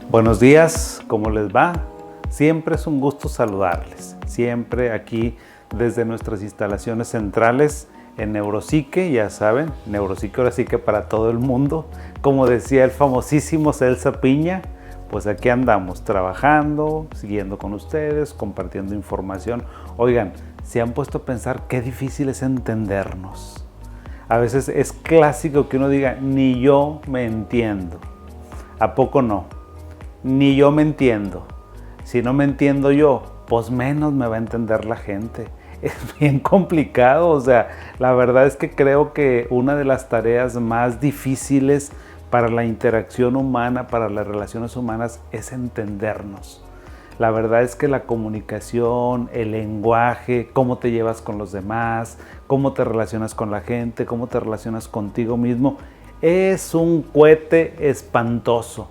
Buenos días, ¿cómo les va? Siempre es un gusto saludarles. Siempre aquí desde nuestras instalaciones centrales en Neuropsique, ya saben, Neuropsique ahora sí que para todo el mundo. Como decía el famosísimo Celso Piña, pues aquí andamos trabajando, siguiendo con ustedes, compartiendo información. Oigan, ¿se han puesto a pensar qué difícil es entendernos? A veces es clásico que uno diga, ni yo me entiendo. ¿A poco no? Ni yo me entiendo. Si no me entiendo yo, pues menos me va a entender la gente. Es bien complicado, o sea, la verdad es que creo que una de las tareas más difíciles para la interacción humana, para las relaciones humanas, es entendernos. La verdad es que la comunicación, el lenguaje, cómo te llevas con los demás, cómo te relacionas con la gente, cómo te relacionas contigo mismo, es un cohete espantoso.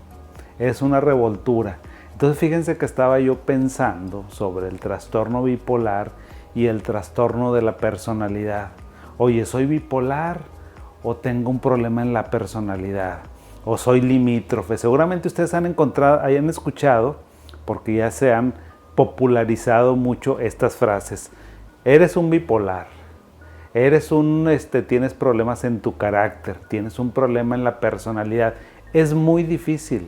Es una revoltura. Entonces fíjense que estaba yo pensando sobre el trastorno bipolar y el trastorno de la personalidad. Oye, ¿soy bipolar o tengo un problema en la personalidad? ¿O soy limítrofe? Seguramente ustedes hayan escuchado, porque ya se han popularizado mucho estas frases. Eres un bipolar. Tienes problemas en tu carácter, tienes un problema en la personalidad. Es muy difícil,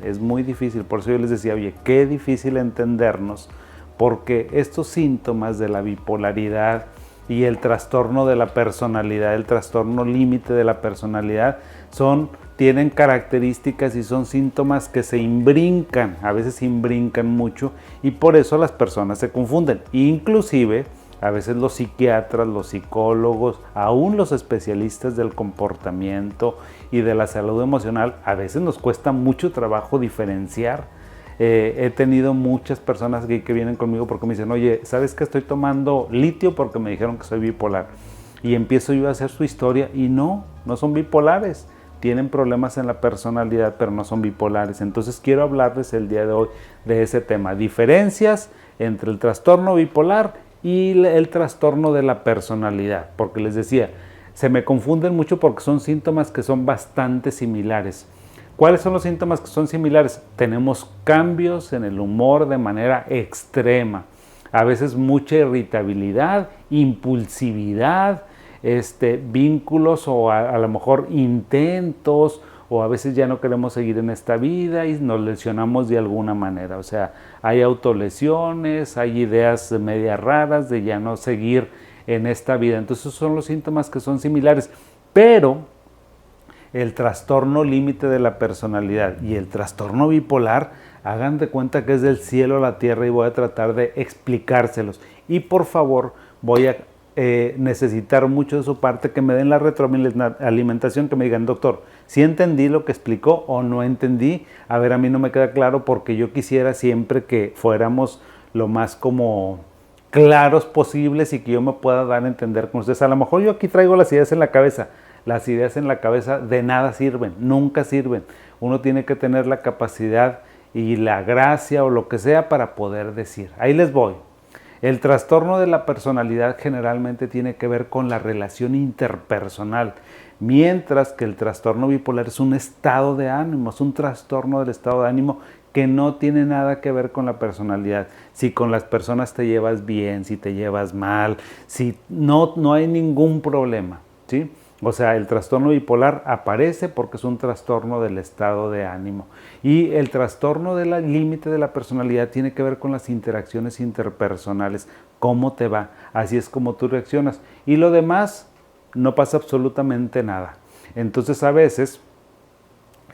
por eso yo les decía, oye, qué difícil entendernos, porque estos síntomas de la bipolaridad y el trastorno de la personalidad, el trastorno límite de la personalidad, tienen características y son síntomas que se imbrincan, a veces se imbrincan mucho, y por eso las personas se confunden. Inclusive, a veces los psiquiatras, los psicólogos, aún los especialistas del comportamiento y de la salud emocional, a veces nos cuesta mucho trabajo diferenciar. He tenido muchas personas que vienen conmigo porque me dicen, oye, ¿sabes que estoy tomando litio porque me dijeron que soy bipolar? Y empiezo yo a hacer su historia y no son bipolares. Tienen problemas en la personalidad, pero no son bipolares. Entonces quiero hablarles el día de hoy de ese tema. Diferencias entre el trastorno bipolar y el trastorno de la personalidad, porque les decía, se me confunden mucho porque son síntomas que son bastante similares. ¿Cuáles son los síntomas que son similares? Tenemos cambios en el humor de manera extrema, a veces mucha irritabilidad, impulsividad, vínculos o a lo mejor intentos, o a veces ya no queremos seguir en esta vida y nos lesionamos de alguna manera. O sea, hay autolesiones, hay ideas medias raras de ya no seguir en esta vida. Entonces esos son los síntomas que son similares. Pero el trastorno límite de la personalidad y el trastorno bipolar, hagan de cuenta que es del cielo a la tierra, y voy a tratar de explicárselos. Y por favor, voy a necesitar mucho de su parte, que me den la retroalimentación, que me digan, doctor, si entendí lo que explicó o no entendí. A ver, a mí no me queda claro, porque yo quisiera siempre que fuéramos lo más como claros posibles y que yo me pueda dar a entender con ustedes. A lo mejor yo aquí traigo las ideas en la cabeza. Las ideas en la cabeza de nada sirven, nunca sirven. Uno tiene que tener la capacidad y la gracia o lo que sea para poder decir. Ahí les voy. El trastorno de la personalidad generalmente tiene que ver con la relación interpersonal, mientras que el trastorno bipolar es un estado de ánimo, es un trastorno del estado de ánimo que no tiene nada que ver con la personalidad. Si con las personas te llevas bien, si te llevas mal, si no hay ningún problema, ¿sí? O sea, el trastorno bipolar aparece porque es un trastorno del estado de ánimo. Y el trastorno del límite de la personalidad tiene que ver con las interacciones interpersonales. ¿Cómo te va? Así es como tú reaccionas. Y lo demás, no pasa absolutamente nada. Entonces, a veces,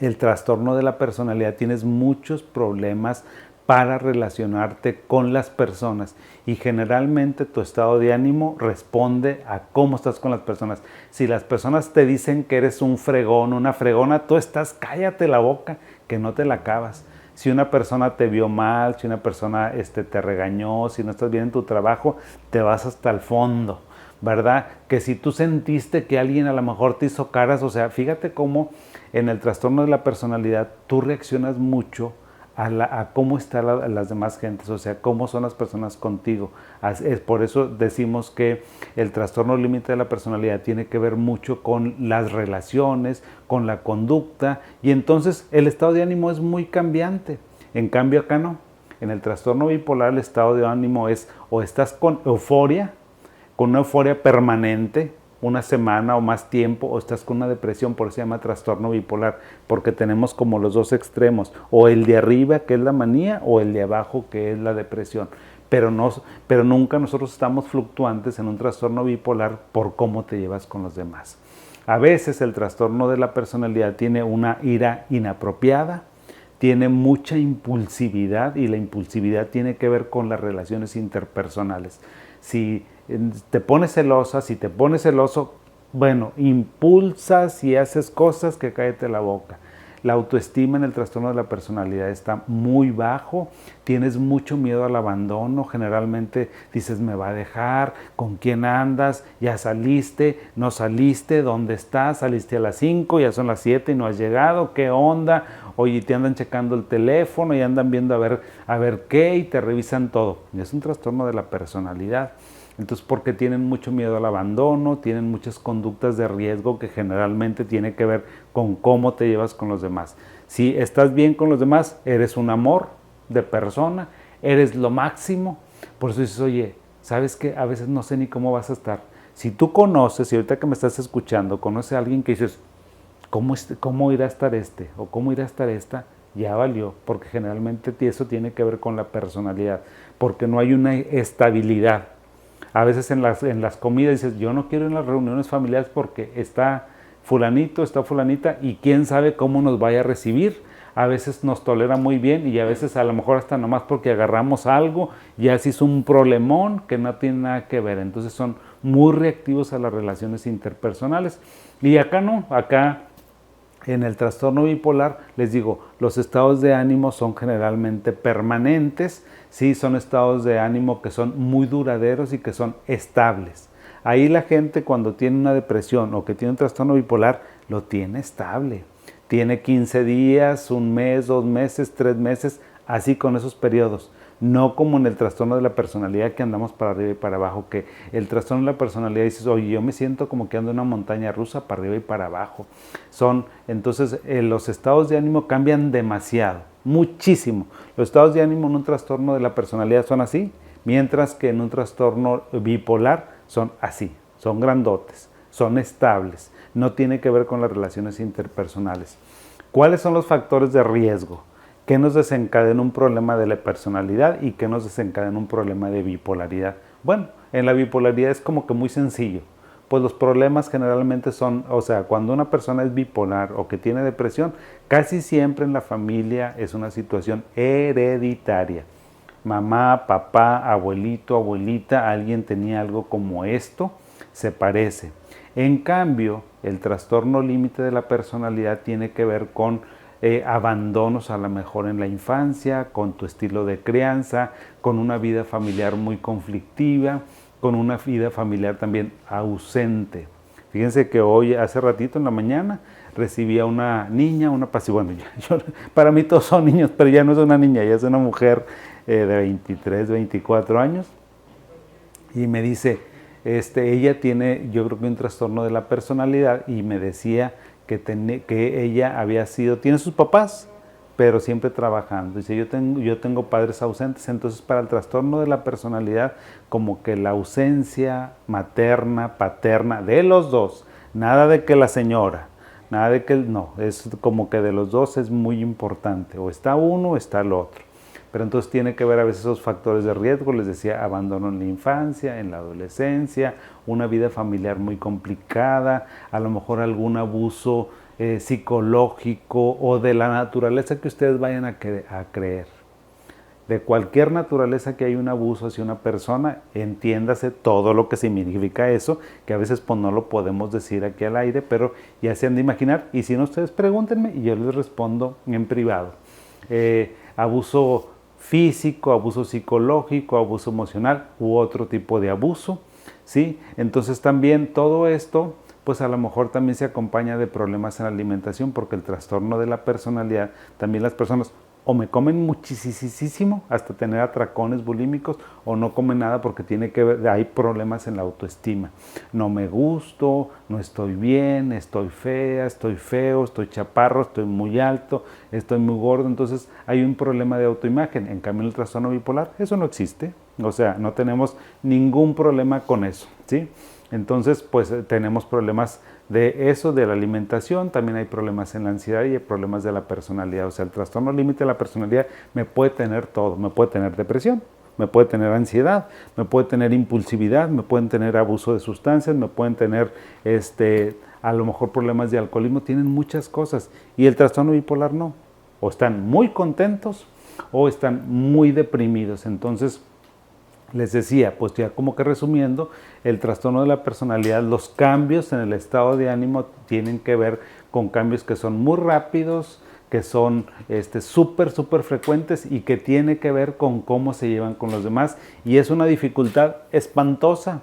el trastorno de la personalidad, tienes muchos problemas para relacionarte con las personas, y generalmente tu estado de ánimo responde a cómo estás con las personas. Si las personas te dicen que eres un fregón, una fregona, tú estás, cállate la boca, que no te la acabas. Si una persona te vio mal, si una persona te regañó, si no estás bien en tu trabajo, te vas hasta el fondo, ¿verdad? Que si tú sentiste que alguien a lo mejor te hizo caras, o sea, fíjate cómo en el trastorno de la personalidad tú reaccionas mucho a cómo están las demás gentes, o sea, cómo son las personas contigo. Es por eso decimos que el trastorno límite de la personalidad tiene que ver mucho con las relaciones, con la conducta, y entonces el estado de ánimo es muy cambiante. En cambio acá no. En el trastorno bipolar el estado de ánimo es o estás con euforia, con una euforia permanente, una semana o más tiempo, o estás con una depresión, por eso se llama trastorno bipolar, porque tenemos como los dos extremos, o el de arriba que es la manía, o el de abajo que es la depresión. Pero nunca nosotros estamos fluctuantes en un trastorno bipolar por cómo te llevas con los demás. A veces el trastorno de la personalidad tiene una ira inapropiada, tiene mucha impulsividad, y la impulsividad tiene que ver con las relaciones interpersonales. Si te pones celosa, si te pones celoso, bueno, impulsas y haces cosas que cállate la boca. La autoestima en el trastorno de la personalidad está muy bajo, tienes mucho miedo al abandono, generalmente dices me va a dejar, ¿con quién andas? ¿Ya saliste? ¿No saliste? ¿Dónde estás? ¿Saliste a las 5? ¿Ya son las 7 y no has llegado? ¿Qué onda? Oye, te andan checando el teléfono y andan viendo a ver qué, y te revisan todo. Y es un trastorno de la personalidad. Entonces, porque tienen mucho miedo al abandono, tienen muchas conductas de riesgo que generalmente tiene que ver con cómo te llevas con los demás. Si estás bien con los demás, eres un amor de persona, eres lo máximo. Por eso dices, oye, ¿sabes qué? A veces no sé ni cómo vas a estar. Si tú conoces, y ahorita que me estás escuchando, conoces a alguien que dices, ¿cómo irá a estar este? O ¿cómo irá a estar esta? Ya valió, porque generalmente eso tiene que ver con la personalidad, porque no hay una estabilidad. A veces en las comidas dices, yo no quiero ir en las reuniones familiares porque está fulanito, está fulanita, y quién sabe cómo nos vaya a recibir. A veces nos tolera muy bien, y a veces a lo mejor hasta nomás porque agarramos algo, ya se hizo un problemón que no tiene nada que ver. Entonces son muy reactivos a las relaciones interpersonales. Y acá no, acá en el trastorno bipolar, les digo, los estados de ánimo son generalmente permanentes, sí, son estados de ánimo que son muy duraderos y que son estables. Ahí la gente cuando tiene una depresión o que tiene un trastorno bipolar, lo tiene estable. Tiene 15 días, un mes, 2 meses, 3 meses, así con esos periodos. No como en el trastorno de la personalidad que andamos para arriba y para abajo, que el trastorno de la personalidad dices, oye, yo me siento como que ando en una montaña rusa para arriba y para abajo. Entonces los estados de ánimo cambian demasiado, muchísimo. Los estados de ánimo en un trastorno de la personalidad son así, mientras que en un trastorno bipolar son así, son grandotes, son estables, no tiene que ver con las relaciones interpersonales. ¿Cuáles son los factores de riesgo? ¿Qué nos desencadena un problema de la personalidad y qué nos desencadena un problema de bipolaridad? Bueno, en la bipolaridad es como que muy sencillo. Pues los problemas generalmente son, o sea, cuando una persona es bipolar o que tiene depresión, casi siempre en la familia es una situación hereditaria. Mamá, papá, abuelito, abuelita, alguien tenía algo como esto, se parece. En cambio, el trastorno límite de la personalidad tiene que ver con abandonos a lo mejor en la infancia, con tu estilo de crianza, con una vida familiar muy conflictiva, con una vida familiar también ausente. Fíjense que hoy, hace ratito en la mañana, recibí a una niña, bueno, para mí todos son niños, pero ya no es una niña, ya es una mujer de 23, 24 años, y me dice, ella tiene, yo creo que un trastorno de la personalidad, y me decía que ella tiene sus papás, pero siempre trabajando. Dice, yo tengo padres ausentes, entonces para el trastorno de la personalidad, como que la ausencia materna, paterna, de los dos, nada de que la señora, nada de que no, es como que de los dos es muy importante, o está uno o está el otro. Pero entonces tiene que ver a veces esos factores de riesgo, les decía, abandono en la infancia, en la adolescencia, una vida familiar muy complicada, a lo mejor algún abuso psicológico o de la naturaleza que ustedes vayan a creer. De cualquier naturaleza que hay un abuso hacia una persona, entiéndase todo lo que significa eso, que a veces pues no lo podemos decir aquí al aire, pero ya se han de imaginar, y si no ustedes pregúntenme y yo les respondo en privado. Abuso físico, abuso psicológico, abuso emocional u otro tipo de abuso, ¿sí? Entonces también todo esto, pues a lo mejor también se acompaña de problemas en la alimentación, porque el trastorno de la personalidad, también las personas o me comen muchísimo hasta tener atracones bulímicos, o no comen nada porque tiene que ver, hay problemas en la autoestima. No me gusto, no estoy bien, estoy fea, estoy feo, estoy chaparro, estoy muy alto, estoy muy gordo. Entonces hay un problema de autoimagen. En cambio, en el trastorno bipolar eso no existe. O sea, no tenemos ningún problema con eso, ¿sí? Entonces, pues tenemos problemas de eso, de la alimentación, también hay problemas en la ansiedad y hay problemas de la personalidad. O sea, el trastorno límite de la personalidad me puede tener todo, me puede tener depresión, me puede tener ansiedad, me puede tener impulsividad, me pueden tener abuso de sustancias, me pueden tener a lo mejor problemas de alcoholismo, tienen muchas cosas. Y el trastorno bipolar no, o están muy contentos o están muy deprimidos. Entonces, les decía, pues ya como que resumiendo, el trastorno de la personalidad, los cambios en el estado de ánimo tienen que ver con cambios que son muy rápidos, que son súper frecuentes y que tiene que ver con cómo se llevan con los demás. Y es una dificultad espantosa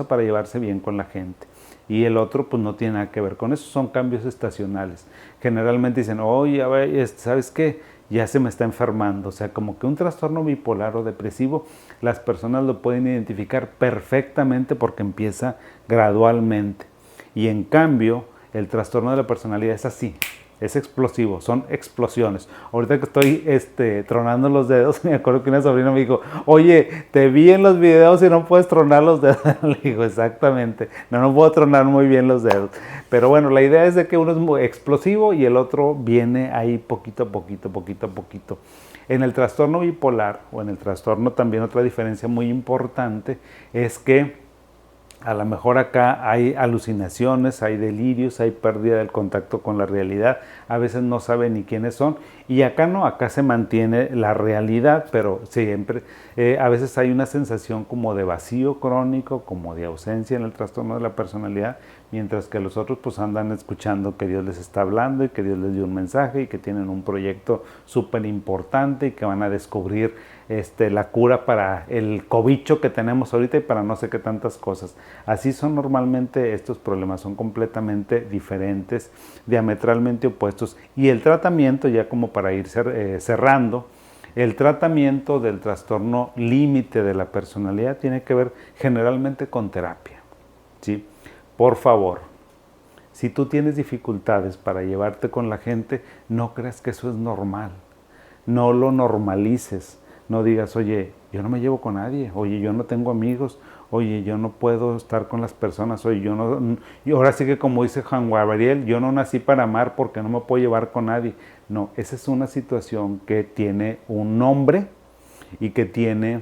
para llevarse bien con la gente. Y el otro pues no tiene nada que ver con eso, son cambios estacionales. Generalmente dicen, oye, a ver, ¿sabes qué? Ya se me está enfermando. O sea, como que un trastorno bipolar o depresivo, las personas lo pueden identificar perfectamente porque empieza gradualmente. Y en cambio, el trastorno de la personalidad es así, es explosivo, son explosiones. Ahorita que estoy tronando los dedos, me acuerdo que una sobrina me dijo, oye, te vi en los videos y no puedes tronar los dedos. Le digo, exactamente, no puedo tronar muy bien los dedos. Pero bueno, la idea es de que uno es muy explosivo y el otro viene ahí poquito a poquito. En el trastorno bipolar, o en el trastorno también otra diferencia muy importante, es que a lo mejor acá hay alucinaciones, hay delirios, hay pérdida del contacto con la realidad, a veces no sabe ni quiénes son, y acá no, acá se mantiene la realidad, pero siempre, a veces hay una sensación como de vacío crónico, como de ausencia en el trastorno de la personalidad, mientras que los otros pues andan escuchando que Dios les está hablando y que Dios les dio un mensaje y que tienen un proyecto súper importante y que van a descubrir la cura para el cobicho que tenemos ahorita y para no sé qué tantas cosas. Así son normalmente estos problemas, son completamente diferentes, diametralmente opuestos. Y el tratamiento, ya como para ir cerrando, el tratamiento del trastorno límite de la personalidad tiene que ver generalmente con terapia, ¿sí? Por favor, si tú tienes dificultades para llevarte con la gente, no creas que eso es normal. No lo normalices. No digas, oye, yo no me llevo con nadie, oye, yo no tengo amigos, oye, yo no puedo estar con las personas, oye, yo no... Y ahora sí que como dice Juan Gabriel, yo no nací para amar porque no me puedo llevar con nadie. No, esa es una situación que tiene un nombre y que tiene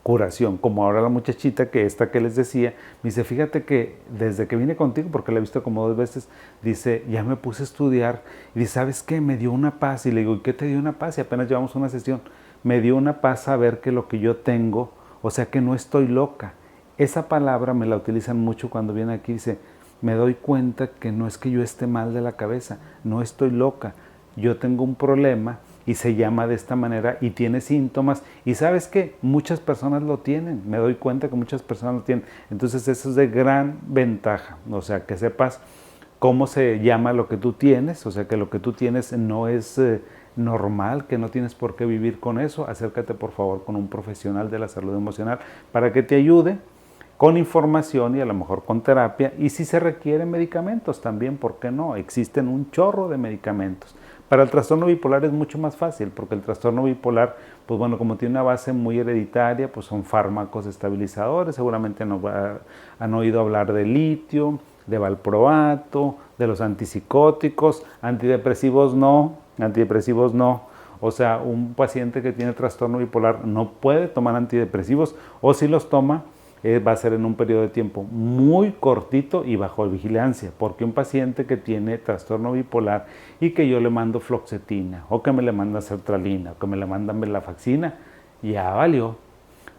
curación, como ahora la muchachita que les decía, me dice, fíjate que desde que vine contigo, porque la he visto como 2 veces, dice, ya me puse a estudiar, y dice, ¿sabes qué? Me dio una paz, y le digo, ¿y qué te dio una paz? Y apenas llevamos una sesión, me dio una paz saber que lo que yo tengo, o sea que no estoy loca. Esa palabra me la utilizan mucho cuando vienen aquí, dice, me doy cuenta que no es que yo esté mal de la cabeza, no estoy loca, yo tengo un problema, y se llama de esta manera y tiene síntomas. Y ¿sabes qué? Muchas personas lo tienen. Me doy cuenta que muchas personas lo tienen. Entonces eso es de gran ventaja. O sea, que sepas cómo se llama lo que tú tienes. O sea, que lo que tú tienes no es normal, que no tienes por qué vivir con eso. Acércate por favor con un profesional de la salud emocional para que te ayude con información y a lo mejor con terapia. Y si se requieren medicamentos también, ¿por qué no? Existen un chorro de medicamentos. Para el trastorno bipolar es mucho más fácil, porque el trastorno bipolar, pues bueno, como tiene una base muy hereditaria, pues son fármacos estabilizadores, seguramente han oído hablar de litio, de valproato, de los antipsicóticos, antidepresivos no. O sea, un paciente que tiene trastorno bipolar no puede tomar antidepresivos, o si los toma, va a ser en un periodo de tiempo muy cortito y bajo vigilancia, porque un paciente que tiene trastorno bipolar y que yo le mando fluoxetina, o que me le manda sertralina, o que me le mandan venlafaxina, ya valió,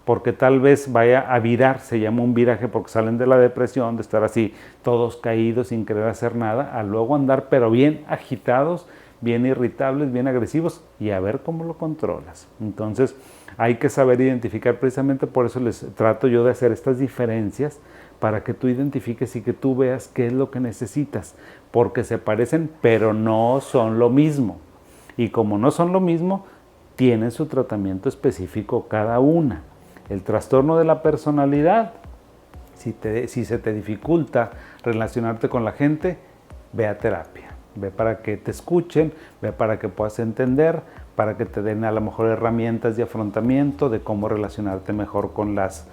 porque tal vez vaya a virar, se llama un viraje porque salen de la depresión, de estar así todos caídos sin querer hacer nada, a luego andar pero bien agitados, bien irritables, bien agresivos, y a ver cómo lo controlas. Entonces hay que saber identificar, precisamente por eso les trato yo de hacer estas diferencias, para que tú identifiques y que tú veas qué es lo que necesitas, porque se parecen pero no son lo mismo. Y como no son lo mismo, tienen su tratamiento específico cada una. El trastorno de la personalidad, si se te dificulta relacionarte con la gente, ve a terapia. Ve para que te escuchen, ve para que puedas entender, para que te den a lo mejor herramientas de afrontamiento, de cómo relacionarte mejor con las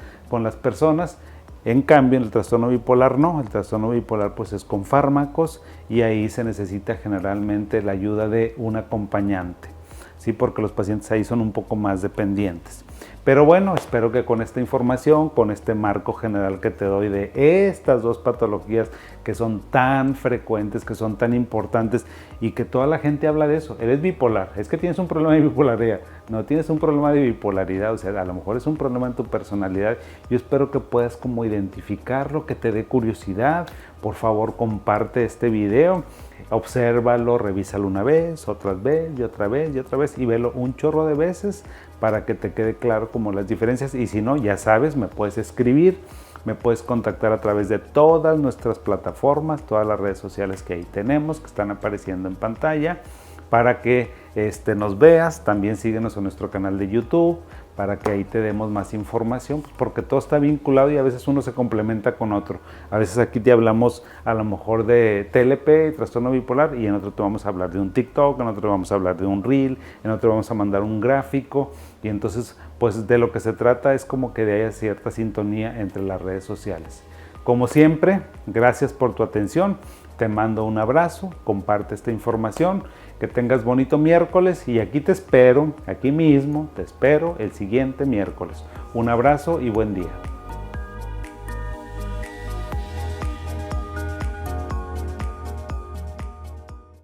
personas. En cambio, en el trastorno bipolar no, el trastorno bipolar pues es con fármacos y ahí se necesita generalmente la ayuda de un acompañante, ¿sí? Porque los pacientes ahí son un poco más dependientes. Pero bueno, espero que con esta información, con este marco general que te doy de estas dos patologías que son tan frecuentes, que son tan importantes y que toda la gente habla de eso. Eres bipolar, es que tienes un problema de bipolaridad. No tienes un problema de bipolaridad, o sea, a lo mejor es un problema en tu personalidad. Yo espero que puedas como identificarlo, que te dé curiosidad. Por favor, comparte este video, obsérvalo, revísalo una vez, otra vez y otra vez y otra vez y velo un chorro de veces para que te quede claro como las diferencias. Y si no, ya sabes, me puedes escribir, me puedes contactar a través de todas nuestras plataformas, todas las redes sociales que ahí tenemos, que están apareciendo en pantalla, para que nos veas. También síguenos en nuestro canal de YouTube, para que ahí te demos más información, porque todo está vinculado y a veces uno se complementa con otro. A veces aquí te hablamos a lo mejor de TLP, trastorno bipolar, y en otro te vamos a hablar de un TikTok, en otro te vamos a hablar de un Reel, en otro vamos a mandar un gráfico, y entonces pues de lo que se trata es como que haya cierta sintonía entre las redes sociales. Como siempre, gracias por tu atención, te mando un abrazo, comparte esta información, que tengas bonito miércoles y aquí te espero, aquí mismo, te espero el siguiente miércoles. Un abrazo y buen día.